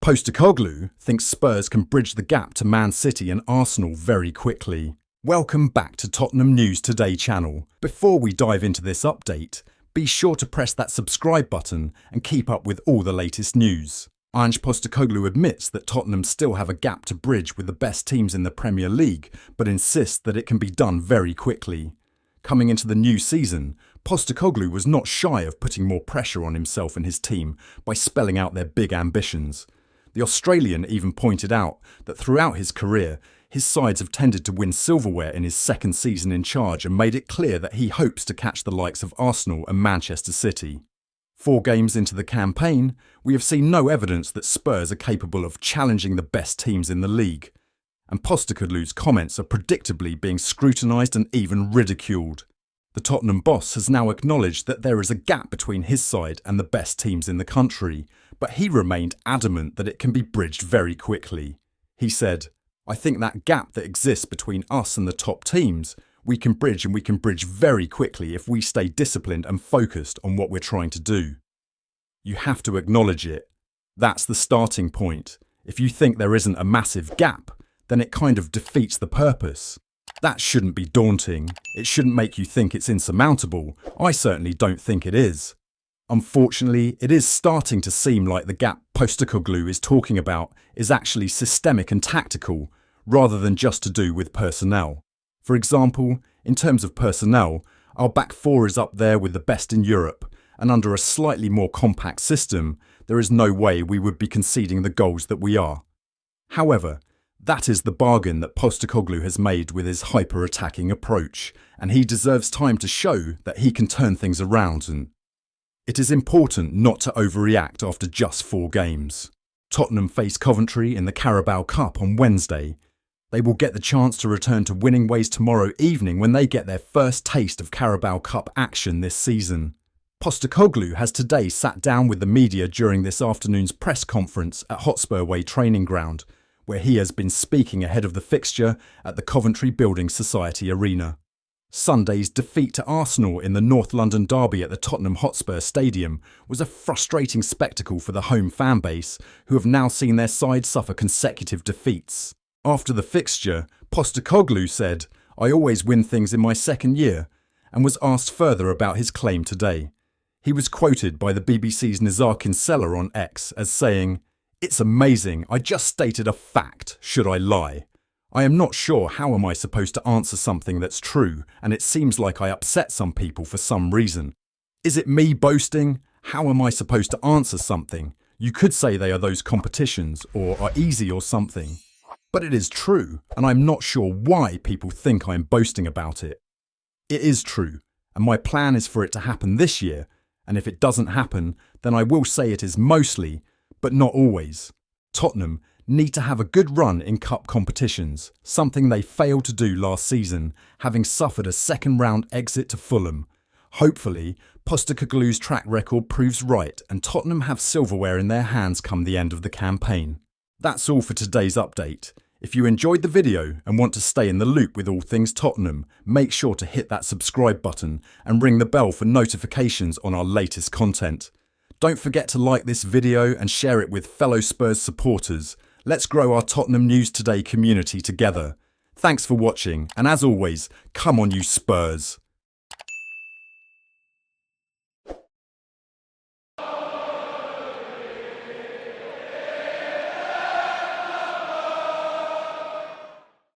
Postecoglou thinks Spurs can bridge the gap to Man City and Arsenal very quickly. Welcome back to Tottenham News Today channel. Before we dive into this update, be sure to press that subscribe button and keep up with all the latest news. Ange Postecoglou admits that Tottenham still have a gap to bridge with the best teams in the Premier League, but insists that it can be done very quickly. Coming into the new season, Postecoglou was not shy of putting more pressure on himself and his team by spelling out their big ambitions. The Australian even pointed out that throughout his career, his sides have tended to win silverware in his second season in charge and made it clear that he hopes to catch the likes of Arsenal and Manchester City. 4 games into the campaign, we have seen no evidence that Spurs are capable of challenging the best teams in the league. And Postecoglou's comments are predictably being scrutinised and even ridiculed. The Tottenham boss has now acknowledged that there is a gap between his side and the best teams in the country, but he remained adamant that it can be bridged very quickly. He said, "I think that gap that exists between us and the top teams, we can bridge, and we can bridge very quickly if we stay disciplined and focused on what we're trying to do." You have to acknowledge it. That's the starting point. If you think there isn't a massive gap, then it kind of defeats the purpose. That shouldn't be daunting. It shouldn't make you think it's insurmountable. I certainly don't think it is. Unfortunately, it is starting to seem like the gap Postecoglou is talking about is actually systemic and tactical, rather than just to do with personnel. For example, in terms of personnel, our back four is up there with the best in Europe, and under a slightly more compact system, there is no way we would be conceding the goals that we are. However, that is the bargain that Postecoglou has made with his hyper-attacking approach, and he deserves time to show that he can turn things around. And it is important not to overreact after just 4 games. Tottenham face Coventry in the Carabao Cup on Wednesday. They will get the chance to return to winning ways tomorrow evening when they get their first taste of Carabao Cup action this season. Postecoglou has today sat down with the media during this afternoon's press conference at Hotspur Way training ground, where he has been speaking ahead of the fixture at the Coventry Building Society Arena. Sunday's defeat to Arsenal in the North London derby at the Tottenham Hotspur Stadium was a frustrating spectacle for the home fan base, who have now seen their side suffer consecutive defeats. After the fixture, Postecoglou said, "I always win things in my second year," and was asked further about his claim today. He was quoted by the BBC's Nizar Kinsella on X as saying, "It's amazing, I just stated a fact, should I lie? I am not sure how am I supposed to answer something that's true, and it seems like I upset some people for some reason. Is it me boasting? How am I supposed to answer something? You could say they are those competitions, or are easy or something. But it is true, and I'm not sure why people think I'm boasting about it. It is true, and my plan is for it to happen this year, and if it doesn't happen, then I will say it is mostly, but not always. Tottenham need to have a good run in cup competitions, something they failed to do last season, having suffered a second-round exit to Fulham. Hopefully, Postecoglou's track record proves right and Tottenham have silverware in their hands come the end of the campaign. That's all for today's update. If you enjoyed the video and want to stay in the loop with all things Tottenham, make sure to hit that subscribe button and ring the bell for notifications on our latest content. Don't forget to like this video and share it with fellow Spurs supporters. Let's grow our Tottenham News Today community together. Thanks for watching, and as always, come on you Spurs!